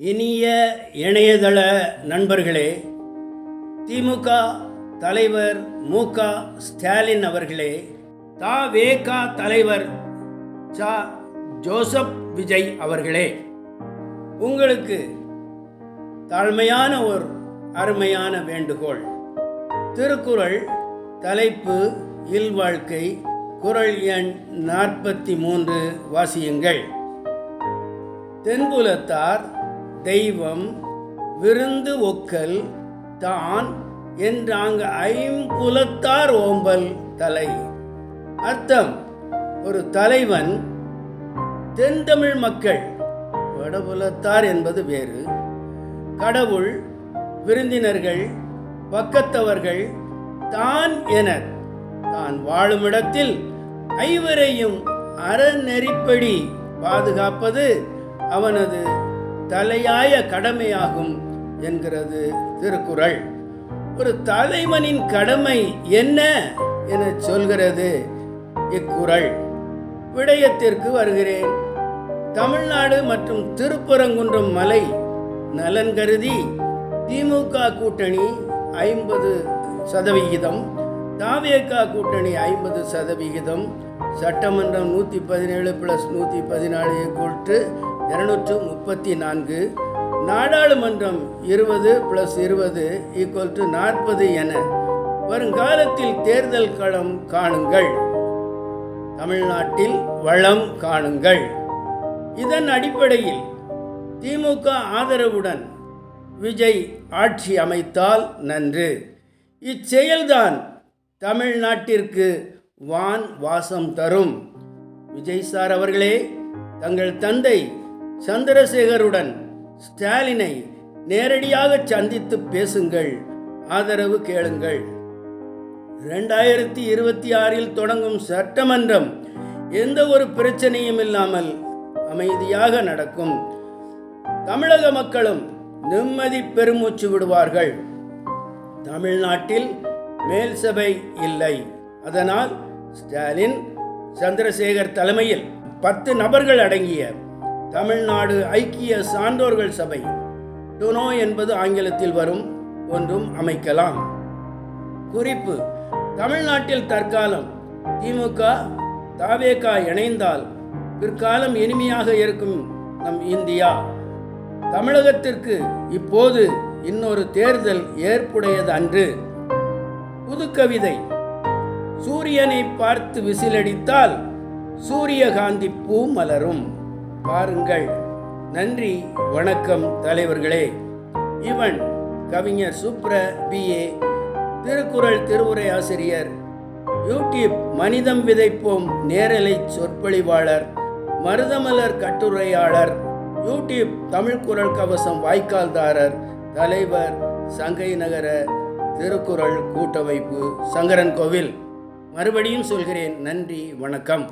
இனிய இணையதள நண்பர்களே, திமுக தலைவர் மு.க. ஸ்டாலின் அவர்களே, த.வே.க. தலைவர் ஜோசப் விஜய் அவர்களே, உங்களுக்கு தாழ்மையான ஒரு அருமையான வேண்டுகோள். திருக்குறள் தலைப்பு இல்வாழ்க்கை, குறள் எண் 43 வாசியுங்கள். தென்புலத்தார் தெய்வம் விருந்து ஒக்கல் தான் என்றாங்க ஐம்புலத்தார் ஓம்பல் தலை. அர்த்தம்: ஒரு தலைவன் தென்தமிழ் மக்கள், வடபுலத்தார் என்பது வேறு, கடவுள், விருந்தினர்கள், பக்கத்தவர்கள், தான் என தான் வாழுமிடத்தில் ஐவரையும் அறநெறிப்படி பாதுகாப்பது அவனது தலையாய கடமையாகும் என்கிறது திருக்குறள். ஒரு தலைவனின் கடமை என்ன என சொல்கிறது இக்குறள். விடயத்திற்கு வருகிறேன். தமிழ்நாடு மற்றும் திருப்பரங்குன்றம் மலை நலன் கருதி திமுக கூட்டணி 50%, த.வே.க. கூட்டணி 50%, சட்டமன்றம் 117 + 114 234, நாடாளுமன்றம் 20 + 20 40 என வருங்காலத்தில் தேர்தல் களம் காணுங்கள். தமிழ்நாட்டில் வளம் காணுங்கள். இதன் அடிப்படையில் திமுக ஆதரவுடன் விஜய் ஆட்சி அமைத்தால் நன்று. இச்செயல்தான் தமிழ்நாட்டிற்கு வான் வாசம் தரும். விஜய் சார் அவர்களே, தங்கள் தந்தை சந்திரசேகருடன் ஸ்டாலினை நேரடியாக சந்தித்து பேசுங்கள், ஆதரவு கேளுங்கள். 2026 தொடங்கும் சட்டமன்றம் எந்த ஒரு பிரச்சனையும் இல்லாமல் அமைதியாக நடக்கும். தமிழக மக்களும் நிம்மதி பெருமூச்சு விடுவார்கள். தமிழ்நாட்டில் மேல் சபை இல்லை. அதனால் ஸ்டாலின், சந்திரசேகர் தலைமையில் 10 நபர்கள் அடங்கிய தமிழ்நாடு ஐக்கிய சான்றோர்கள் சபை, டொனோ என்பது ஆங்கிலத்தில் வரும், ஒன்றும் அமைக்கலாம். குறிப்பு: தமிழ்நாட்டில் தற்காலம் திமுக த.வே.க. இணைந்தால் பிற்காலம் இனிமையாக இருக்கும் நம் இந்தியா. தமிழகத்திற்கு இப்போது இன்னொரு தேர்தல் ஏற்புடையது அன்று. புதுக்கவிதை: சூரியனை பார்த்து விசிலடித்தால் சூரியகாந்தி பூ மலரும். பாருங்கள். நன்றி, வணக்கம் தலைவர்களே. இவன் கவிஞர் சுப்ர B.A., திருக்குறள் திருவுரை ஆசிரியர், யூடியூப் மனிதம் விதைப்போம் நேரலை சொற்பொழிவாளர், மருதமலர் கட்டுரையாளர், யூடியூப் தமிழ் குறள் கவசம் வாய்க்கால்தாரர், தலைவர், சங்கை நகர திருக்குறள் கூட்டமைப்பு, சங்கரன் கோவில். மறுபடியும் சொல்கிறேன், நன்றி, வணக்கம்.